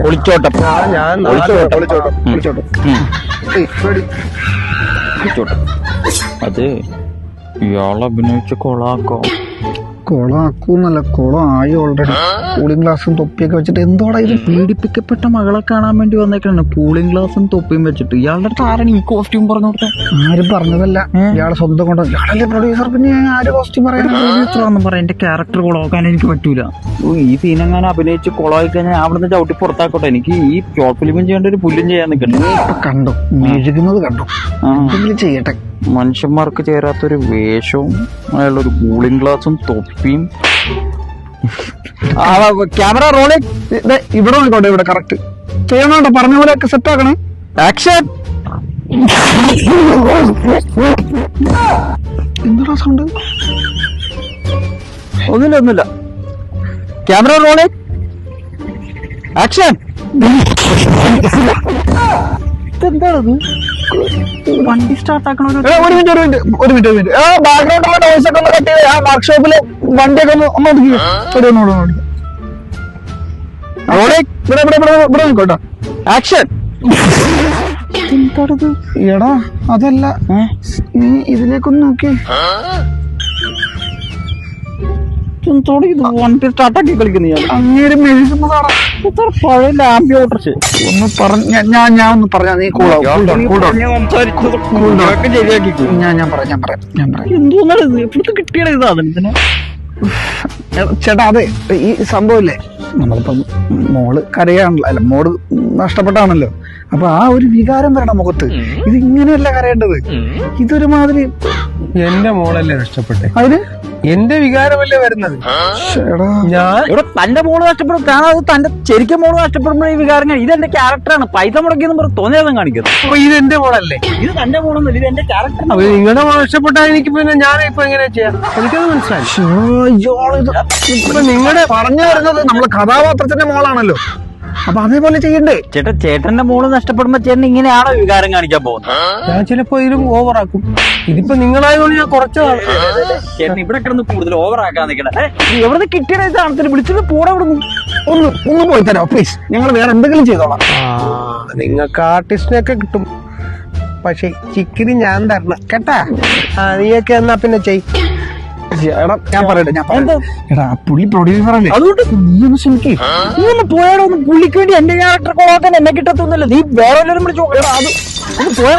ഒളിച്ചോട്ടം. അത് ഇയാൾ അഭിനയിച്ച കൊളാക്കോ? കൊളാക്കൂന്നല്ല, കൊളം ആയി ഓൾറെഡി. കൂളിംഗ് ഗ്ലാസും തൊപ്പിയൊക്കെ വെച്ചിട്ട് എന്തോടാ ഇത്? പീഡിപ്പിക്കപ്പെട്ട മകളെ കാണാൻ വേണ്ടി വന്നേക്കാണ് കൂളിംഗ് ഗ്ലാസും തൊപ്പിയും വെച്ചിട്ട്. ഇയാളുടെ അടുത്ത് ആരാണ് ഈ കോസ്റ്റ്യൂം പറഞ്ഞു കൊടുത്തത്? ആരും പറഞ്ഞതല്ല, ഇയാളെ സ്വന്തം കൊണ്ട്. ഇയാളല്ലേ പ്രൊഡ്യൂസർ, പിന്നെ ആര് കോസ്റ്റ്യൂം പ്രൊഡ്യൂസറാന്ന് പറയാം. എന്റെ ക്യാരക്ടർ കൊളാക്കാൻ എനിക്ക് പറ്റൂല. ഈ സീനെങ്ങാനും അഭിനയിച്ച് കൊളായി കഴിഞ്ഞാൽ അവിടുന്ന് ചവിട്ടി പുറത്താക്കോട്ടെ. എനിക്ക് ഈ ഷോർട്ട് ഫിലിമും ചെയ്യേണ്ട ഒരു പുല്ലും ചെയ്യാൻ നിൽക്കണ്ട. കണ്ടു മെഴുകുന്നത് കണ്ടു, എന്തെങ്കിലും ചെയ്യട്ടെ. മനുഷ്യന്മാർക്ക് ചേരാത്തൊരു വേഷവും അയാളൊരു കൂളിംഗ് ഗ്ലാസും തൊപ്പിയും. Camera rolling. ഇവിടെ നോക്കോട്ടെ, ഇവിടെ കറക്റ്റ് ചെയ്യണോട്ടോ, പറഞ്ഞ പോലെ ഒക്കെ സെറ്റ് ആക്കണേ. ആക്ഷൻ. എന്താ സൗണ്ട്? ഒന്നുമില്ല. Camera rolling. ആക്ഷൻ. എന്താണത്? വണ്ടി സ്റ്റാർട്ട് ആക്കണ ഒരു മിനിറ്റ്. ബാക്ക്ഗ്രൗണ്ടിലുള്ള നോയ്സ് ഒക്കെ ഒന്ന് കട്ട് ചെയ്ത് ആ വർക്ക്ഷോപ്പില് വണ്ടിയൊക്കെ ഒന്ന് ഒതുക്കി. ഇവിടെ നോക്കോട്ടോ. ആക്ഷൻ. എന്താണത്? എടാ അതല്ല, നീ ഇതിലേക്കൊന്ന് നോക്കി. വണ്ടി സ്റ്റാർട്ടാക്കി കളിക്കുന്ന അങ്ങേര് മെഴുകുന്നതാണ്. പഴയ ലാമ്പി ഓട്ടർച്ച്. ഒന്ന് പറഞ്ഞ ഞാൻ ഒന്ന് പറഞ്ഞ നീ ശരിയാക്കി. ഞാൻ പറയാം. എന്തോന്നാണ് ഇപ്പോഴത്തെ കിട്ടിയത് ഈ സാധനത്തിന്? ചേട്ടാ അതെ, ഈ സംഭവമില്ലേ, നമ്മളിപ്പം മോള് കരയാണല്ലോ, അല്ല മോള് നഷ്ടപ്പെട്ടാണല്ലോ, അപ്പൊ ആ ഒരു വികാരം വരണം മുഖത്ത്. ഇത് ഇങ്ങനെയല്ല കരയേണ്ടത്, ഇതൊരുമാതിരി. എന്റെ മോളല്ലേ നഷ്ടപ്പെട്ടെ, അതിന് എന്റെ വികാരമല്ലേ വരുന്നത്. ഞാൻ ഇവിടെ തന്റെ മോള് നഷ്ടപ്പെടും, കാരണം അത് തന്റെ ശരിക്കും മോള് നഷ്ടപ്പെടുമ്പോൾ ഈ വികാരം. ഇതെന്റെ ക്യാരക്ടറാണ്, പൈസ മുടക്കിയെന്ന് പറഞ്ഞ് തോന്നിയതും കാണിക്കുന്നത്. അപ്പൊ ഇത് എന്റെ മോളല്ലേ? ഇത് തന്റെ മോളൊന്നും, ഇത് എന്റെ ക്യാരക്ടർ. അപ്പൊ നിങ്ങളുടെ മോൾ നഷ്ടപ്പെട്ടാൽ എനിക്ക് പിന്നെ ഞാനിപ്പോ എങ്ങനെ ചെയ്യാം? എനിക്കത് മനസ്സിലായി. നിങ്ങളുടെ പറഞ്ഞു വരുന്നത് നമ്മള് കഥാപാത്രത്തിന്റെ മോളാണല്ലോ, അപ്പൊ അതേപോലെ ചെയ്യണ്ടേ? ചേട്ടന്റെ മോള് നഷ്ടപ്പെടുമ്പോ ചേട്ടൻ ഇങ്ങനെയാണോ വികാരം കാണിക്കാൻ പോകുന്നത്? ഞാൻ ചിലപ്പോ ഇതിലും ഓവറാക്കും. ഇതിപ്പോ നിങ്ങളായതുകൊണ്ട് ഞാൻ കുറച്ച് ചേട്ടൻ ഇവിടെ കിടന്ന് കൂടുതൽ ഓവറാക്കാൻ നിൽക്കണേ. എവിടെ കിട്ടിയ ഇതാണ് വിളിച്ചത്? പോടെ വിടുന്നു. ഒന്ന് പോയി തരാം പ്ലീസ്, ഞങ്ങൾ വേറെ എന്തെങ്കിലും ചെയ്തോളാം. നിങ്ങൾക്ക് ആർട്ടിസ്റ്റിനൊക്കെ കിട്ടും, പക്ഷെ ചിക്കിരി ഞാൻ തരണം കേട്ടാ. നീയൊക്കെ എന്നാ പിന്നെ ചെയ്. ഞാൻ പറയട്ടെ. എടാ പുള്ളി പ്രൊഡ്യൂസർ അല്ലേ, അതുകൊണ്ട് നീ ഒന്ന് ശ്രമിക്കേ. നീ ഒന്ന് പോയാടോ. ഒന്ന് പുള്ളിക്ക് വേണ്ടി എന്റെ ക്യാരക്ടർ കൊളാക്കാൻ എന്നെ കിട്ടത്തൊന്നുമില്ല. നീ വേറെ എല്ലാവരും വിളിച്ചു. അത് പോയാ